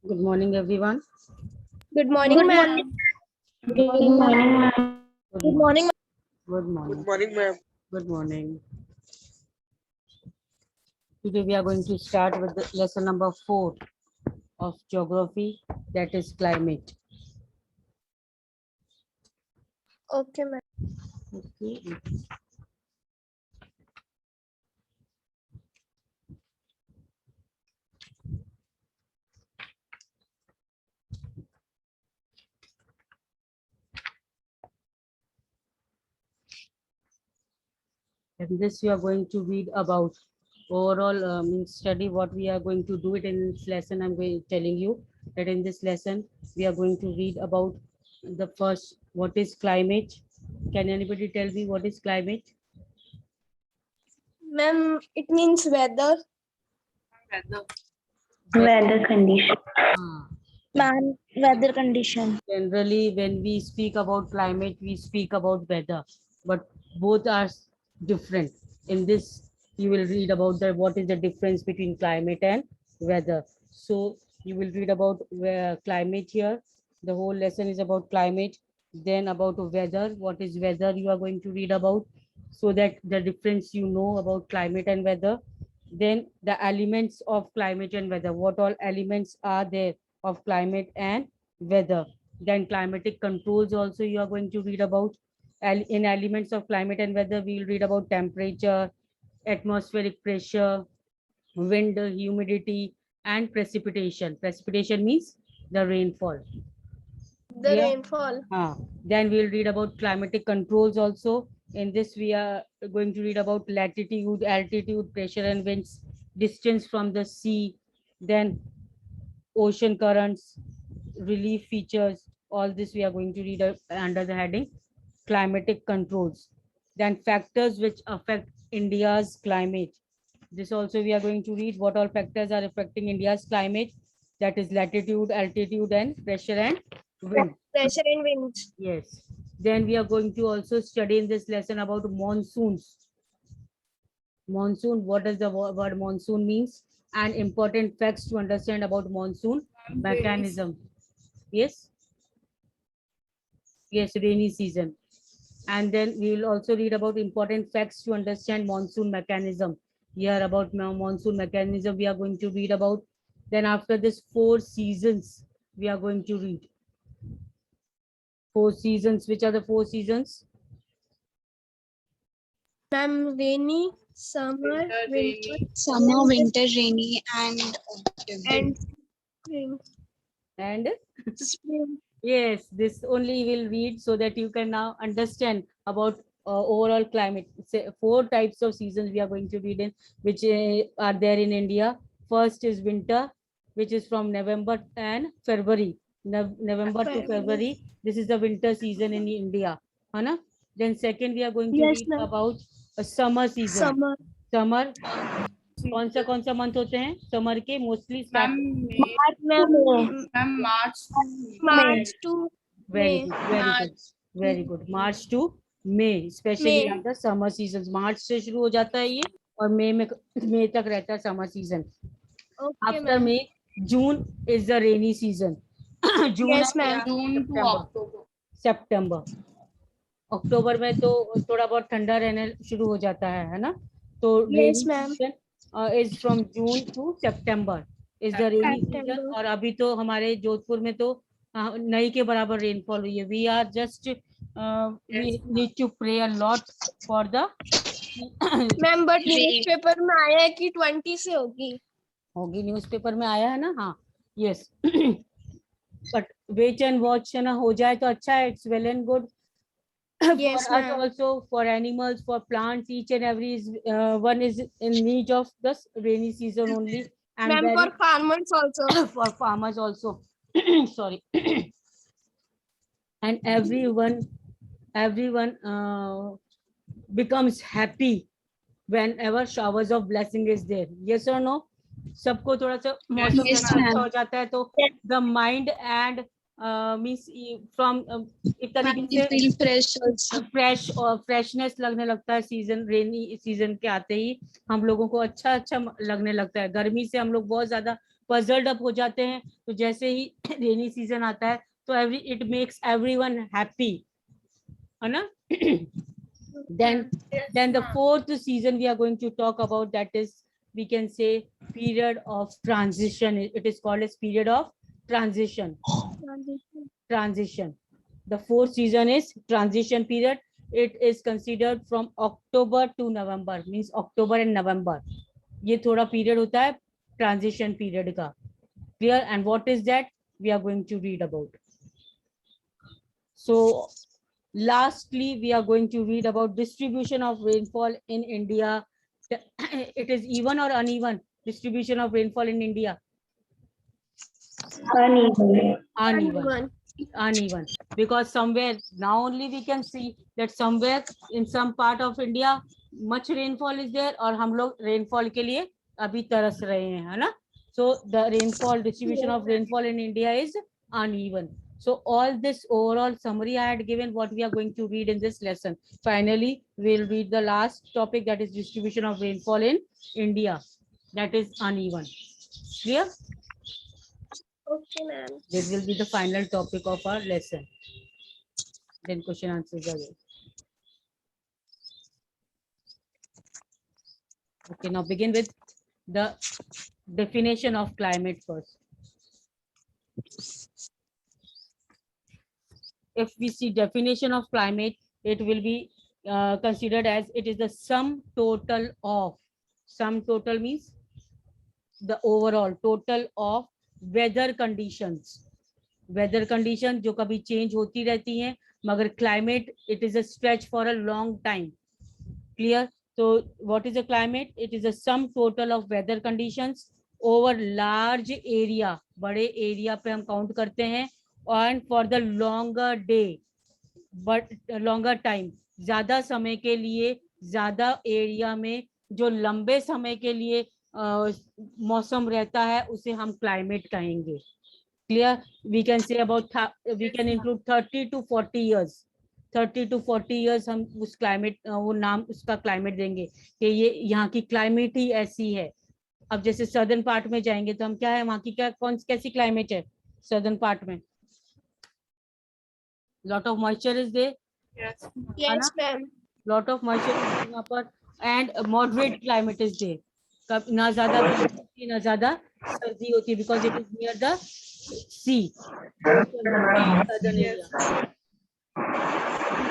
Good morning, everyone. Good morning, ma'am. Good morning, ma'am. Good Good morning. morning. Good morning. Good morning, ma'am. Good morning. Today we are going to start with the lesson number 4 of geography, that is climate. Okay, ma'am. Okay. In this we are going to read about overall study what we are going to do it in this lesson. I'm going telling you that in this lesson we are going to read about the first, what is climate. Can anybody tell me what is climate? Ma'am, it means weather. Weather condition. Ah. Ma'am, weather condition. Generally, when we speak about climate, we speak about weather, but both are different. In this, you will read about the what is the difference between climate and weather. So you will read about climate here. The whole lesson is about climate. Then about weather. What is weather? You are going to read about, so that the difference you know about climate and weather. Then the elements of climate and weather. What all elements are there of climate and weather. Then climatic controls also you are going to read about. In elements of climate and weather, we will read about temperature, atmospheric pressure, wind, humidity, and precipitation. Precipitation means the rainfall. The Yeah. rainfall. Then we'll read about climatic controls also. In this, we are going to read about latitude, altitude, pressure and winds, distance from the sea, then ocean currents, relief features. All this we are going to read under the heading climatic controls. Then factors which affect India's climate. This also we are going to read what all factors are affecting India's climate. That is latitude, altitude, and pressure and wind. Pressure and winds. Yes. Then we are going to also study in this lesson about monsoons. Monsoon, what does the word monsoon means? And important facts to understand about monsoon mechanism. Yes. Yes, rainy season. And then we will also read about important facts to understand monsoon mechanism. Here about monsoon mechanism we are going to read about. Then after this, 4 seasons we are going to read. 4 seasons. Which are the 4 seasons? Ma'am, rainy, summer, winter, rainy, and autumn. and spring. And Spring. yes, this only will read so that you can now understand about overall climate. Say 4 types of seasons we are going to read in, which are there in India. First is winter, which is from November and February. November to February. This is the winter season in India. Hana? Then second, we are going to Yes, read ma'am. about a summer season. Summer. Summer. कौन सा month होते हैं summer के? Mostly March to very May. Good, very good, very good. March to May, specially May. The summer season. March से शुरू हो जाता है ये और मई तक रहता है summer season. Okay, after ma'am. May, June is the rainy season. June Yes, ma'am. सितंबर. अक्टूबर में तो थोड़ा बहुत ठंडा रहने शुरू हो जाता है ना? तो Yes, rainy ma'am. Season is from June to September is the rainy season. September. और अभी तो हमारे जोधपुर में तो नई के बराबर रेनफॉल हुई है. We are just we need to pray a lot for the ma'am, but newspaper में आया है कि 20 से होगी. होगी. न्यूज़पेपर में आया है ना? हाँ, yes. But wait and watch है ना, हो जाए तो अच्छा है. It's well and good. Yes, For us ma'am. also, for animals, for plants, each and every one is in need of this rainy season only. And Ma'am, for farmers also. for farmers also. Sorry. And everyone becomes happy whenever showers of blessing is there. Yes or no? सबको थोड़ा सा मौसम Yes, जैसा ma'am. अच्छा हो जाता है तो the mind and means from एक तरीके से feel fresh also. फ्रेश और फ्रेशनेस लगने लगता है. सीजन रेनी सीजन के आते ही हम लोगों को अच्छा अच्छा लगने लगता है. गर्मी से हम लोग बहुत ज्यादा puzzled up हो जाते हैं. तो जैसे ही रेनी सीजन आता है तो it makes everyone happy, है ना? Then the fourth season we are going to talk about, that is, we can say, period of transition. It is called as period of transition. The fourth season is transition period. It is considered from October to November, means October and November. ये थोड़ा period होता है transition period का. Clear? And what is that? We are going to read about. So lastly, we are going to read about distribution of rainfall in India. It is even or uneven distribution of rainfall in India? Uneven. Uneven, because somewhere now only we can see that somewhere in some part of India much rainfall is there, और हम लोग rainfall के लिए अभी तरस रहे हैं, है ना? So the rainfall distribution of rainfall in India is uneven. So all this overall summary I had given, what we are going to read in this lesson. Finally, we'll read the last topic, that is distribution of rainfall in India. That is uneven. Clear? Okay, ma'am. This will be the final topic of our lesson. Then question answers again. Okay, now begin with the definition of climate first. If we see definition of climate, it will be considered as it is the sum total of, sum total means the overall total of weather conditions. Weather condition जो कभी change होती रहती हैं, मगर climate it is a stretch for a long time. Clear? So what is a climate? It is a sum total of weather conditions over large area. बड़े area पे हम count करते हैं, and for the longer day, but longer time, ज्यादा समय के लिए, ज्यादा area में जो लंबे समय के लिए मौसम रहता है, उसे हम climate कहेंगे. Clear? We can say about we can include 30 to 40 years. 30 to 40 years हम उस climate वो नाम उसका climate देंगे कि ये यहाँ की climate ही ऐसी है. अब जैसे southern part में जाएंगे तो हम क्या है, वहाँ की क्या कैसी climate है southern part में? Lot of moisture is there. Yes, ma'am. Lot of moisture is यहाँ पर, and moderate climate is there. कब ना ज्यादा गर्मी होती ना ज्यादा सर्दी होती है, because it is near the sea. Southern area.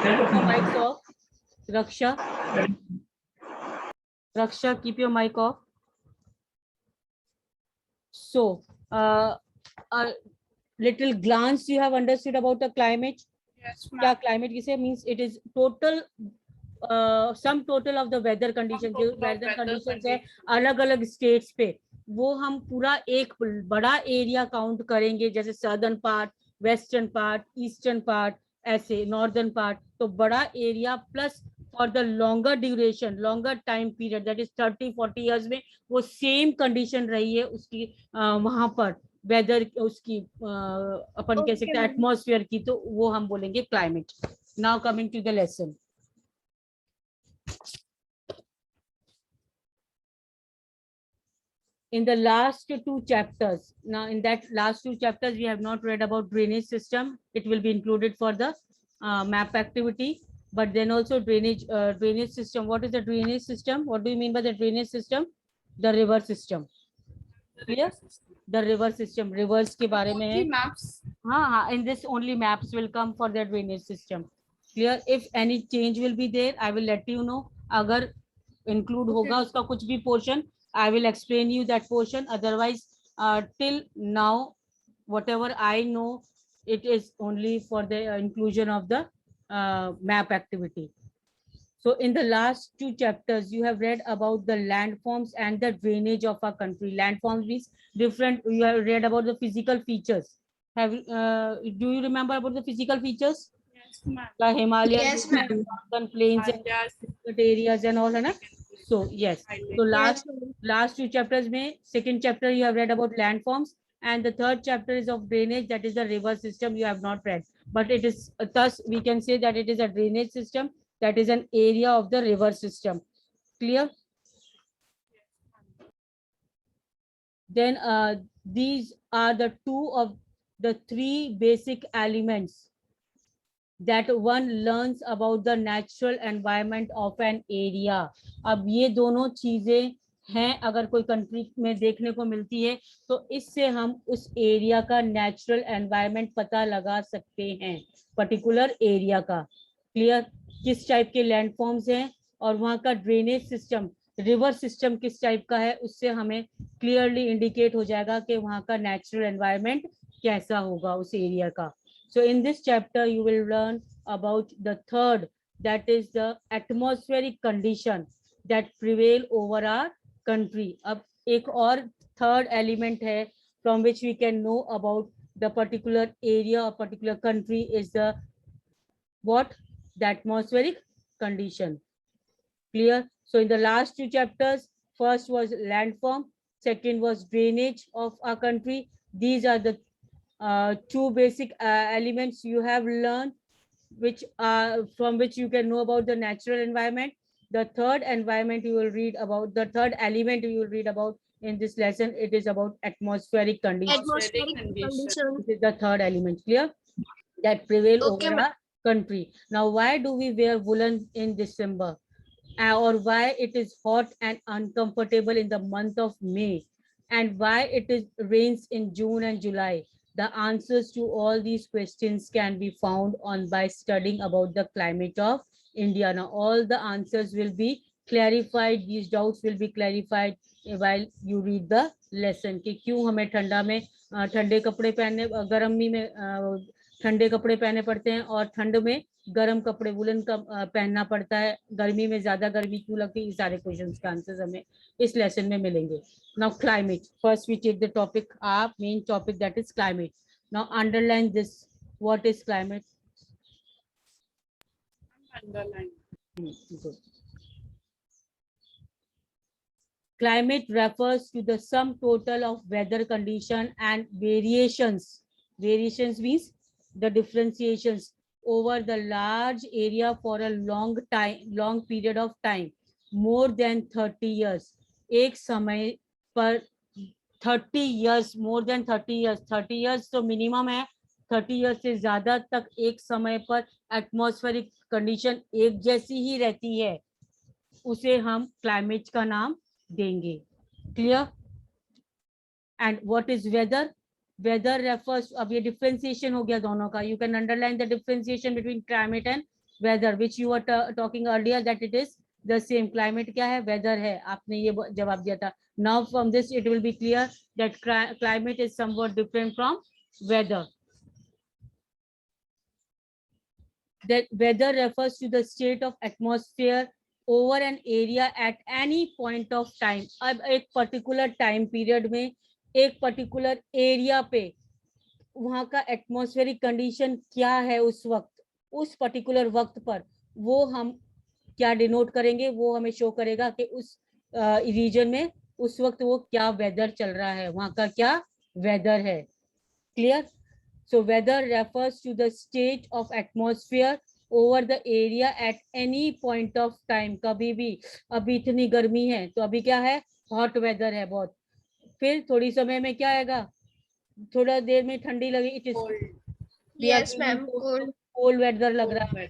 Keep your mics off. Raksha, keep your mic off. So, a little glance you have understood about the climate. Yes, क्या climate किसे means? It is total sum total of the weather conditions. जो weather conditions है अलग अलग states पे, वो हम पूरा एक बड़ा area count करेंगे, जैसे southern part, western part, eastern part, ऐसे northern part. तो बड़ा area plus for the longer duration, longer time period, that is 30-40 years में वो same condition रही है उसकी वहाँ पर वेदर उसकी अपन कह सकते हैं एटमॉस्फेयर की, तो वो हम बोलेंगे climate. Now coming to the lesson. In the last two chapters, now in that last two chapters we have not read about drainage system. It will be included for the map activity, but then also drainage system. What is the drainage system? What do you mean by the drainage system? The river system. Clear? The river system, rivers के बारे में है. Maps. हाँ, in this only maps will come for the drainage system. Clear? If any change will be there, I will let you know. अगर include होगा उसका कुछ भी portion, I will explain you that portion. Otherwise, till now, whatever I know, it is only for the inclusion of the map activity. So in the last two chapters, you have read about the landforms and the drainage of our country. Landforms means different. You have read about the physical features. Have do you remember about the physical features? Yes, ma'am. The Himalayas, Yes, ma'am. mountain plains, and areas and all, है ना? So yes. So last two chapters में second chapter you have read about landforms, and the third chapter is of drainage, that is the river system. You have not read, but it is thus we can say that it is a drainage system, that is an area of the river system. Clear? Then these are the two of the three basic elements that one learns about the natural environment of an area. अब ये दोनों चीजें हैं, अगर कोई country में देखने को मिलती है तो इससे हम उस एरिया का नेचुरल एनवायरनमेंट पता लगा सकते हैं, पर्टिकुलर एरिया का। क्लियर? किस टाइप के लैंडफॉर्म्स हैं और वहाँ का ड्रेनेज सिस्टम, रिवर सिस्टम किस टाइप का है, उससे हमें क्लियरली इंडिकेट हो जाएगा कि वहाँ का नेचुरल एनवायरनमेंट कैसा होगा उस एरिया का। So in this chapter, you will learn about the third, that is the atmospheric condition that prevail over our country. अब एक और third element है from which we can know about the particular area or particular country is the what? The atmospheric condition. Clear? So in the last two chapters, first was landform, second was drainage of our country. These are the two basic elements you have learned, which are from which you can know about the natural environment. The third environment you will read about, the third element you will read about in this lesson, it is about atmospheric conditions. Atmospheric condition. This is the third element. Clear? That prevail Okay, over our country. Now, why do we wear woolen in December? Or why it is hot and uncomfortable in the month of May? And why it is rains in June and July? The answers to all these questions can be found on by studying about the climate of India. Now, all the answers will be clarified. These doubts will be clarified while you read the lesson. कि क्यों हमें ठंडा में ठंडे कपड़े पहनने, गर्मी में ठंडे कपड़े पहने पड़ते हैं और ठंड में गर्म कपड़े वुलन का पहनना पड़ता है, गर्मी में ज्यादा गर्मी क्यों लगती है, ये सारे क्वेश्चंस का आंसर्स हमें इस लेसन में मिलेंगे। Now climate. First we take the topic, our main topic, that is climate. Now underline this. What is climate? Underline. Good. Climate refers to the sum total of weather condition and variations. Variations means the differentiations over the large area for a long period of time, more than 30 years. एक समय पर 30 years, more than 30 years, 30 years तो minimum है, 30 years से ज्यादा तक एक समय पर एटमॉस्फेरिक कंडीशन एक जैसी ही रहती है, उसे हम क्लाइमेट का नाम देंगे। Clear? And what is weather? Weather refers, अब ये डिफरेंशिएशन हो गया दोनों का, you can underline the differentiation between climate and weather which you are talking earlier that it is the same. Climate क्या है? वेदर है, आपने ये जवाब दिया था। Now from this it will be clear that climate is somewhat different from weather. That weather refers to the state of atmosphere over an area at any point of time. अब एक particular time period में एक particular area पे वहाँ का atmospheric condition क्या है उस वक्त, उस पर्टिकुलर वक्त पर, वो हम क्या डिनोट करेंगे, वो हमें शो करेगा कि उस रीजन में उस वक्त वो क्या वेदर चल रहा है, वहाँ का क्या वेदर है। Clear? So weather refers to the state of atmosphere over the area at any point of time. कभी भी, अभी इतनी गर्मी है तो अभी क्या है? हॉट वेदर है बहुत, फिर थोड़ी समय में क्या आएगा, थोड़ा देर में ठंडी लगी, it is Yes, ma'am. Cold. Cold weather लग रहा है।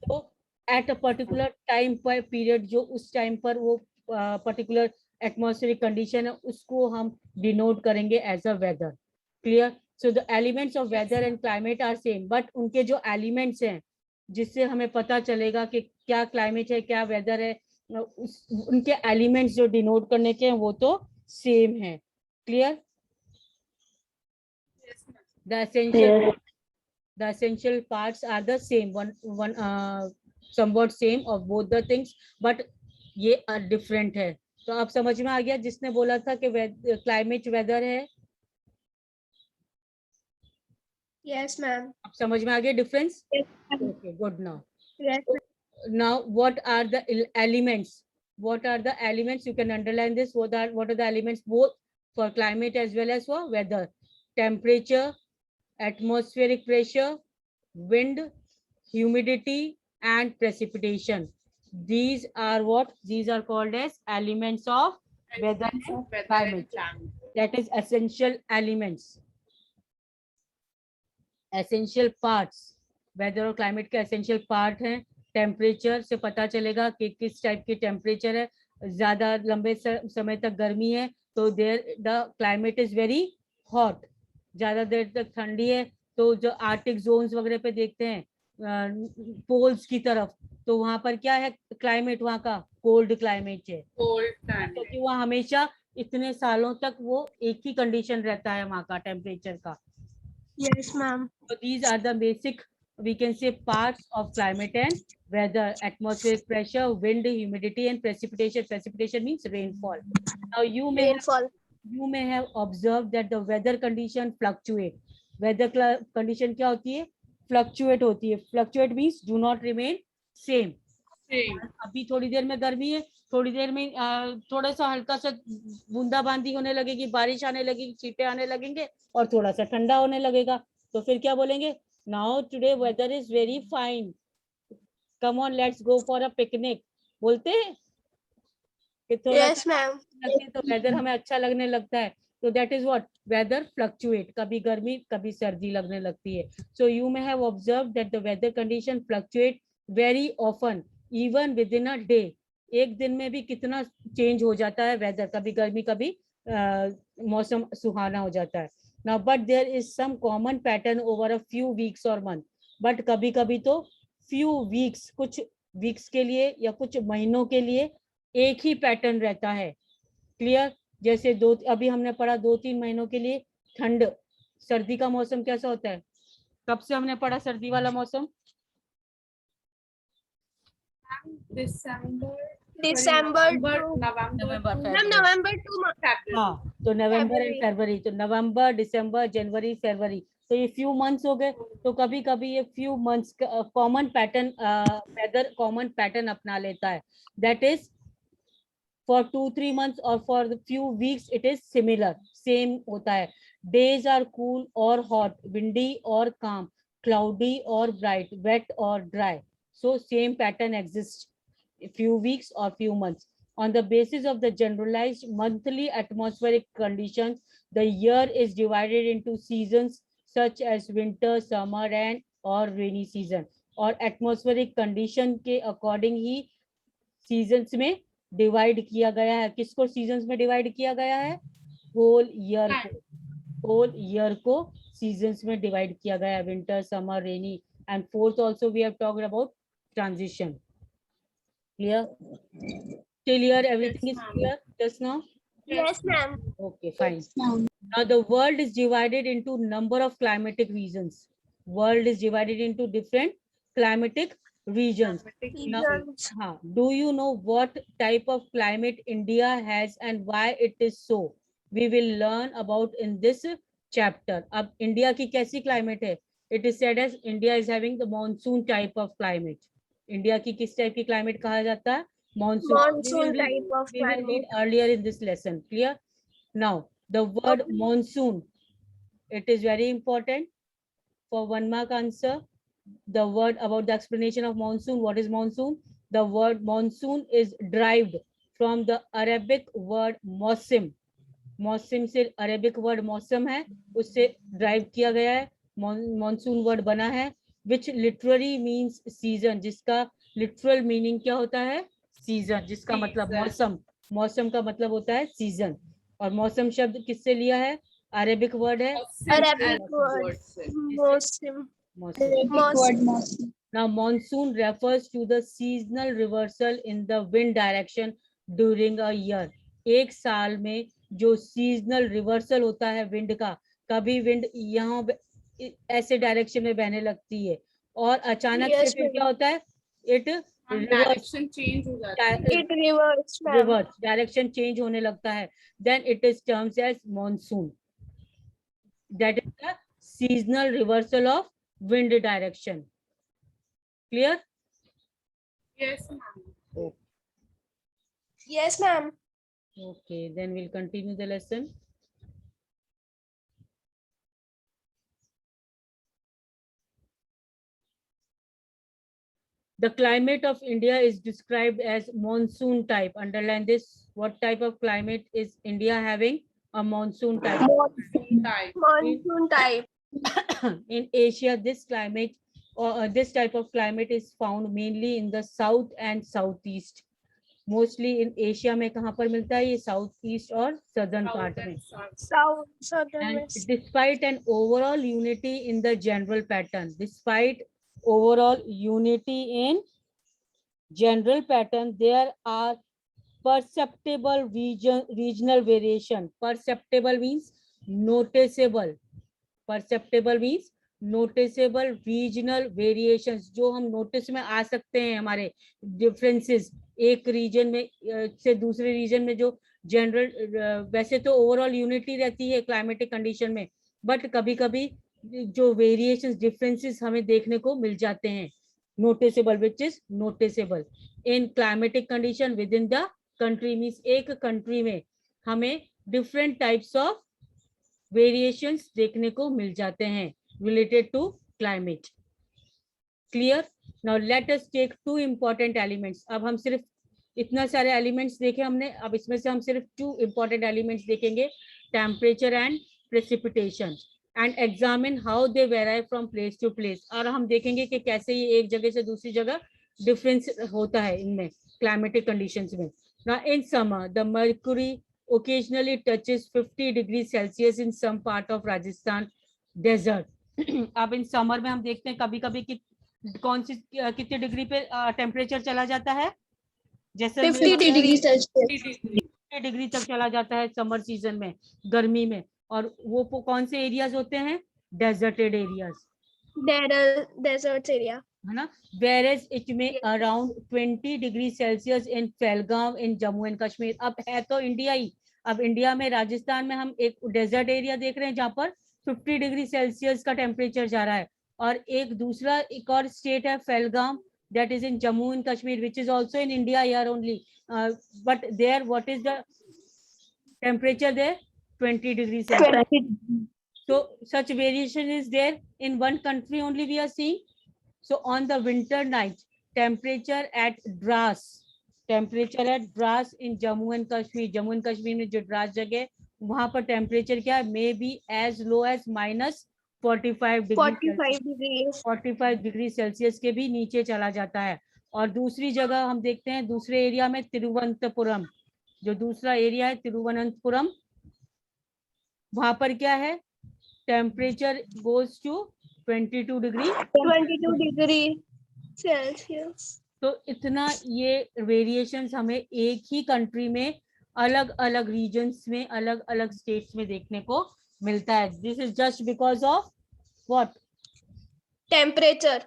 तो एट अ पर्टिकुलर टाइम पर पीरियड, जो उस टाइम पर वो पर्टिकुलर एटमॉस्फेरिक कंडीशन है, उसको हम डिनोट करेंगे as a weather. Clear? So the elements of weather and climate are same, but उनके जो elements हैं जिससे हमें पता चलेगा कि क्या climate है क्या weather है, उनके elements जो denote करने के हैं वो तो same है। Clear? The essential parts are the same, one somewhat same of both the things, but ये different है। तो आप समझ में आ गया जिसने बोला था कि climate weather है? Yes, ma'am. आप समझ में आ गया difference? Okay, good now. Yes. Now, what are the elements? What are the elements? You can underline this. What are the elements both for climate as well as for weather? Temperature, atmospheric pressure, wind, humidity, and precipitation. These are what? These are called as elements of weather and climate. that is essential elements, essential parts. Weather और climate के essential part हैं. Temperature से पता चलेगा कि किस type की temperature है. ज्यादा लंबे समय तक गर्मी है तो there the climate is very hot. ज्यादा देर तक ठंडी है तो जो आर्टिक जोन्स वगैरह पे देखते हैं पोल्स की तरफ, तो वहां पर क्या है क्लाइमेट, वहां का कोल्ड क्लाइमेट है, क्योंकि वहाँ हमेशा इतने सालों तक वो एक ही कंडीशन रहता है वहाँ का टेम्परेचर का. Yes, ma'am. So these are the basic, we can say, parts of climate and weather: atmospheric pressure, wind, humidity, and precipitation. Precipitation means rainfall. Now you may have observed that the weather condition fluctuate. Weather condition क्या होती है? Fluctuate होती है. Fluctuate means do not remain same. अभी थोड़ी देर में गर्मी है, थोड़ी देर में थोड़ा सा हल्का सा बूंदाबांदी होने लगेगी, बारिश आने लगेगी, छींटे आने लगेंगे और थोड़ा सा ठंडा होने लगेगा. तो फिर क्या बोलेंगे? Now today weather is very fine, come on let's go for a picnic. बोलते हैं कि थोड़ा Yes, ma'am. तो वेदर हमें अच्छा लगने लगता है. तो that is what weather fluctuate. कभी गर्मी कभी सर्दी लगने लगती है. So you may have observe that the weather condition fluctuate very often even within a day. एक दिन में भी कितना चेंज हो जाता है वेदर, कभी गर्मी कभी मौसम सुहाना हो जाता है. Now but there is some common pattern over a few weeks और मंथ. बट कभी कभी तो फ्यू वीक्स, कुछ वीक्स के लिए या कुछ महीनों के लिए एक ही पैटर्न रहता है. क्लियर? जैसे अभी हमने पढ़ा 2-3 महीनों के लिए ठंड. सर्दी का मौसम कैसा होता है? कब से हमने पढ़ा सर्दी वाला मौसम? December to November to हाँ, तो नवंबर एंड फरवरी. तो नवंबर, दिसंबर, जनवरी, फरवरी, तो ये फ्यू मंथ्स हो गए. तो कभी कभी ये few months common pattern, weather common pattern अपना लेता है. That is for 2-3 months or for the few weeks it is similar, same होता है. Days are cool or hot, windy or calm, cloudy or bright, wet or dry. So same pattern exists a few weeks or few months. On the basis of the generalized monthly atmospheric conditions, the year is divided into seasons such as winter, summer and or rainy season. और atmospheric condition के according ही seasons में divide किया गया है. किसको seasons में divide किया गया है? होल ईयर को. होल ईयर को सीजन्स में डिवाइड किया गया है. Winter, summer, rainy and fourth also we have talked about transition. Clear? Till here everything is clear just now? Yes, ma'am. Okay, fine. Now the world is divided into number of climatic regions. World is divided into different climatic regions. Now, हाँ, do you know what type of climate India has and why it is so? We will learn about in this chapter. अब India की कैसी climate है? It is said as India is having the monsoon type of climate. India की किस type की climate कहा जाता है? Monsoon Type of we will climate. read earlier in this lesson. Clear? Now the word monsoon, it is very important for 1 mark answer. The word about the explanation of monsoon. What is monsoon? The word monsoon is derived from the Arabic word mausim. मौसम से Arabic word मौसम है, उससे drive किया गया है. Monsoon word बना है विच लिटरली मीन्स सीजन, जिसका लिटरल मीनिंग क्या होता है? सीजन, जिसका मतलब मौसम. मौसम का मतलब होता है सीजन. और मौसम शब्द किससे लिया है? अरेबिक वर्ड है. Arabic word. Mausim. Mausim. Now monsoon refers to the seasonal reversal in the wind direction during a year. एक साल में जो सीजनल रिवर्सल होता है विंड का, कभी विंड यहाँ ऐसे डायरेक्शन में बहने लगती है और अचानक से फिर क्या होता है? इट डायरेक्शन चेंज हो जाता है. It reverse, ma'am. Reverse direction change होने लगता है. Then it is terms as monsoon. That is the seasonal reversal of wind direction. Clear? Yes, ma'am. Yes, ma'am. Okay, then we'll continue the lesson. The climate of India is described as monsoon type. Underline this. What type of climate is India having? a monsoon type. Type. Monsoon type. In Asia, this climate or this type of climate is found mainly in the south and southeast. Mostly in Asia में कहाँ पर मिलता है ये south east और southern South part and में. south. Southern And West. despite an overall unity in the general pattern, despite overall unity in general pattern, there are perceptible regional variation. Perceptible means noticeable. Perceptible means noticeable regional variations, जो हम notice में आ सकते हैं. हमारे differences एक reason में से दूसरे रीजन में जो जनरल वैसे तो ओवरऑल यूनिटी रहती है क्लाइमेटिक कंडीशन में, बट कभी कभी जो वेरिएशंस डिफरेंसेस हमें देखने को मिल जाते हैं. Noticeable which is noticeable in climatic condition with in the country means एक कंट्री में हमें डिफरेंट टाइप्स ऑफ वेरिएशंस देखने को मिल जाते हैं related to climate. Clear? Now let us take two important elements. अब हम सिर्फ इतना सारे एलिमेंट्स देखे हमने, अब इसमें से हम सिर्फ 2 इंपॉर्टेंट एलिमेंट्स देखेंगे, temperature and precipitation, and examine how they vary from place to place. और हम देखेंगे कि कैसे ये एक जगह से दूसरी जगह डिफरेंस होता है इनमें क्लाइमेटिक कंडीशंस में. Now in summer the mercury occasionally touches 50 degrees Celsius in some part of Rajasthan desert. अब इन समर में हम देखते हैं कभी कभी कि कौन सी कितने डिग्री पे टेम्परेचर चला जाता है, जैसे 50 degree Celsius. 50 डिग्री तक चला जाता है समर सीजन में, गर्मी में. और वो कौन से एरियाज होते हैं? Deserted areas, Desert area. है ना. whereas it may around 20 degree Celsius in Pahalgam in Jammu and Kashmir. अब है तो इंडिया ही, अब इंडिया में राजस्थान में हम एक डेजर्ट एरिया देख रहे हैं जहाँ पर 50 डिग्री सेल्सियस का टेम्परेचर जा रहा है, और एक दूसरा एक और स्टेट है Pahalgam that is in Jammu and Kashmir, which is also in India here only, but there what is the temperature there? 20 degrees Celsius. So such variation is there in one country only we are seeing. So on the winter night, temperature at Dras in Jammu and Kashmir, Jammu and Kashmir में जो Dras जगह है वहाँ पर temperature क्या है? may be as low as -45 degree Celsius के भी नीचे चला जाता है. और दूसरी जगह हम देखते हैं दूसरे एरिया में तिरुवनंतपुरम, जो दूसरा एरिया है तिरुवनंतपुरम, वहां पर क्या है? Temperature goes to 22 degree Celsius. तो इतना ये वेरिएशंस हमें एक ही कंट्री में अलग अलग रीजन्स में अलग अलग स्टेट्स में देखने को मिलता है. This is just because of what? Temperature.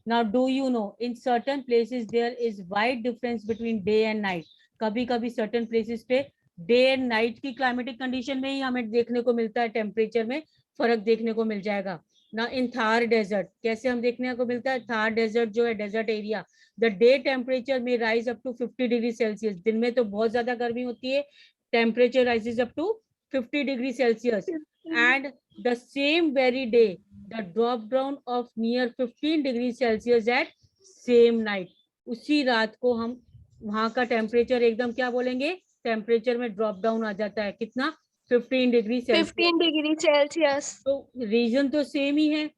Now do you know in certain places there is wide difference between day and night. कभी कभी certain places पे डे एंड नाइट की क्लाइमेटिक कंडीशन में ही हमें देखने को मिलता है, टेम्परेचर में फर्क देखने को मिल जाएगा ना. इन थार डेजर्ट कैसे हम देखने को मिलता है? थार डेजर्ट जो है desert area, the day temperature में rise up to 50 degree Celsius. दिन में तो बहुत ज्यादा गर्मी होती है, temperature rises up to 50 degree Celsius, and the same very day the drop down of near 15 degree Celsius at same night. उसी रात को हम वहां का टेम्परेचर एकदम क्या बोलेंगे, टेम्परेचर में ड्रॉप डाउन आ जाता है. कितना? 15 डिग्री सेल्सियस. तो रीजन तो सेम ही है,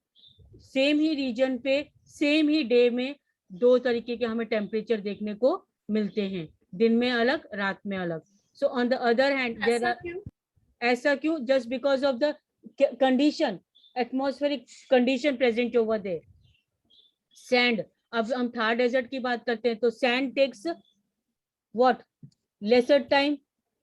सेम ही रीजन पे सेम ही डे में दो तरीके के हमें टेम्परेचर देखने को मिलते हैं, दिन में अलग, रात में अलग. So on the other hand there are, ऐसा क्यों? Just because of the condition, atmospheric condition present over there. Sand, अब हम थार डेजर्ट की बात करते हैं तो sand takes what? Lesser time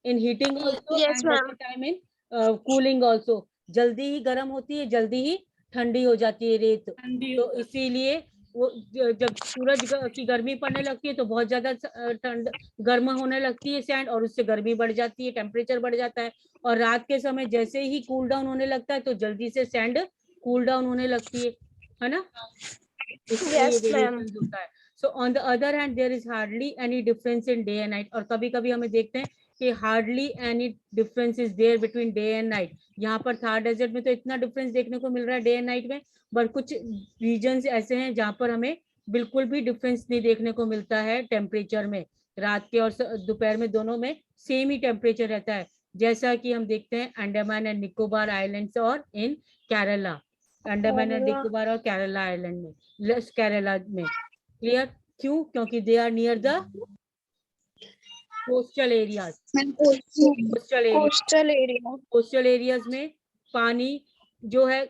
in heating also and lesser time in cooling also. जल्दी ही गर्म होती है, जल्दी ही ठंडी हो जाती है रेत. तो इसीलिए वो जब सूरज की गर्मी पड़ने लगती है तो बहुत ज्यादा ठंड गर्म होने लगती है सैंड, और उससे गर्मी बढ़ जाती है, टेम्परेचर बढ़ जाता है. और रात के समय जैसे ही कूल डाउन होने लगता है तो जल्दी से सैंड कूल डाउन होने लगती है ना. होता है. So on the other hand there is hardly any difference in day and night. और कभी कभी हमें देखते हैं कि hardly any difference is there between day and night. यहाँ पर थार डेजर्ट में तो इतना डिफरेंस देखने को मिल रहा है डे एंड नाइट में, बट कुछ रीजन्स ऐसे हैं जहाँ पर हमें बिल्कुल भी डिफरेंस नहीं देखने को मिलता है टेम्परेचर में। रात के और दोपहर में दोनों में सेम ही टेम्परेचर रहता है, जैसा कि हम देखते हैं अंडमान एंड निकोबार आइलैंड्स और इन केरला, अंडमान एंड निकोबार और केरला आइलैंड में, केरला में। क्लियर? क्यों? क्योंकि they are near the coastal areas. Coastal areas में पानी जो है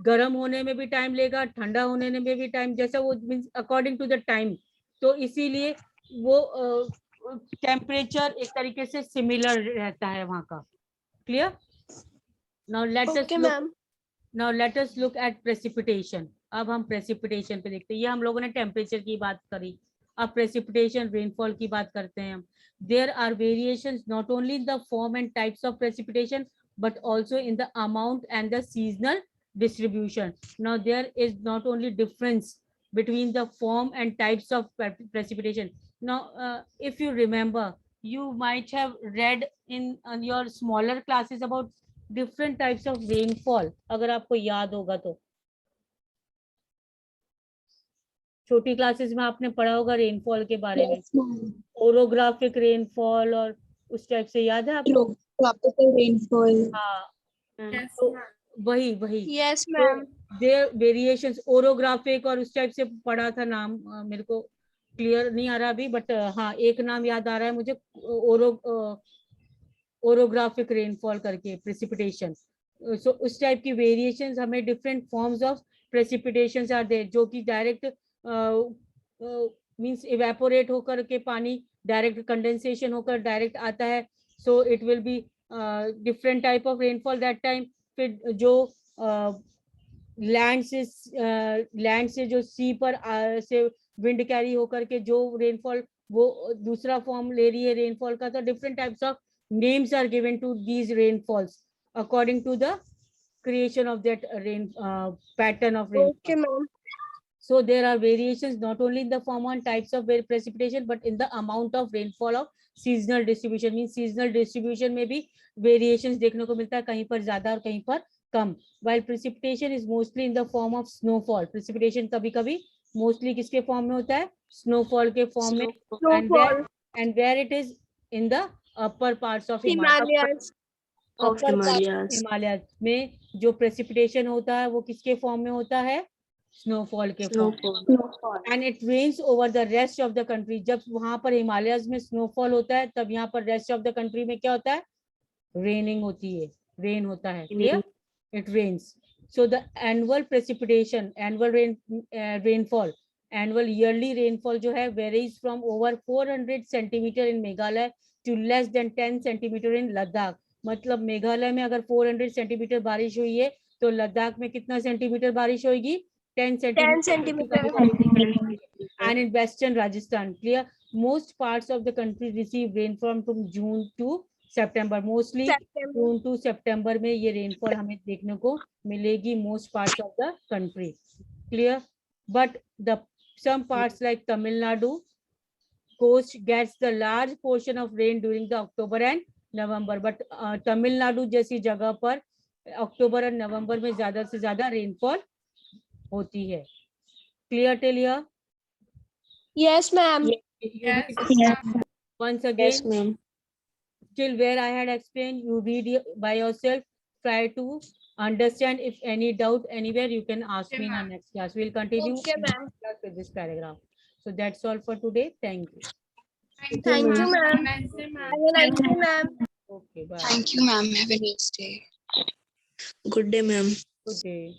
गर्म होने में भी टाइम लेगा, ठंडा होने में भी टाइम, जैसा वो means according to the time, तो इसीलिए वो टेम्परेचर एक तरीके से सिमिलर रहता है वहाँ का। Clear? Now let us look at precipitation. अब हम प्रेसिपिटेशन पे देखते हैं। ये हम लोगों ने टेम्परेचर की बात करी, अब प्रेसिपिटेशन रेनफॉल की बात करते हैं हम। There are variations not only in the form and types of precipitation but also in the amount and the seasonal distribution. Now there is not only difference between the form and types of precipitation. Now if you remember, you might have read in your smaller classes about different types of rainfall, अगर आपको याद होगा तो छोटी classes में आपने पढ़ा होगा रेनफॉल के बारे में, ओरोग्राफिक रेनफॉल और उस टाइप से, याद है आपको? Tropical rainfall. हाँ, Yes, तो ma'am. वही yes ma'am. There variations, orographic और उस टाइप से पढ़ा था नाम, मेरे को क्लियर नहीं आ रहा अभी, बट हाँ एक नाम याद आ रहा है मुझे, ओरोग्राफिक रेनफॉल करके प्रेसिपिटेशन। सो उस टाइप की वेरिएशंस हमें different forms of precipitations are there, जो कि डायरेक्ट मींस इवेपोरेट होकर के पानी डायरेक्ट कंडेंसेशन होकर डायरेक्ट आता है। So it will be different type of rainfall that time. फिर जो लैंड से जो सी पर से विंड कैरी होकर के जो रेनफॉल वो दूसरा फॉर्म ले रही है रेनफॉल का, तो different types of names are given to these rainfalls according to the creation of that rain pattern of rainfall. Okay ma'am. So there are variations not only in the form and types of precipitation but in the amount of rainfall of seasonal distribution. Means seasonal distribution में भी variations देखने को मिलता है, कहीं पर ज्यादा और कहीं पर कम. While precipitation is mostly in the form of snowfall. Precipitation कभी कभी mostly किसके फॉर्म में होता है? snowfall के फॉर्म में. And where it is in the upper parts of Himalayas. upper parts Himalayas में जो precipitation होता है वो किसके फॉर्म में होता है? स्नोफॉल के form. And it rains over the rest of the country. जब वहां पर हिमालयस में स्नोफॉल होता है तब यहाँ पर रेस्ट ऑफ द कंट्री में क्या होता है? रेनिंग होती है, रेन होता है. Clear? It rains. So the annual precipitation, annual rainfall, annual yearly rainfall जो है varies from over 400 centimetre in Meghalaya to less than 10 centimetre in Ladakh. मतलब मेघालय में अगर 400 सेंटीमीटर बारिश हुई है तो लद्दाख में कितना सेंटीमीटर बारिश होगी? 10 centimeter. And in western Rajasthan, clear, most parts of the country receive rainfall from June to September. Mostly June to September में ये rainfall हमें देखने को मिलेगी most parts of the country. Clear? But the some parts like Tamil Nadu coast gets the large portion of rain during the October and November. But Tamil Nadu जैसी जगह पर अक्टूबर और नवंबर में ज्यादा से ज्यादा रेनफॉल होती है. Clear till here? Yes ma'am. Once again, till where I had explained, you read by yourself. Try to understand. If any doubt anywhere, you can ask me in our next class. We'll continue with this paragraph. So that's all for today. Thank you. Thank you, ma'am. Nice day, ma'am. Have a nice day, ma'am. Okay, bye. Thank you, ma'am. Have a nice day. Good day, ma'am. Good day.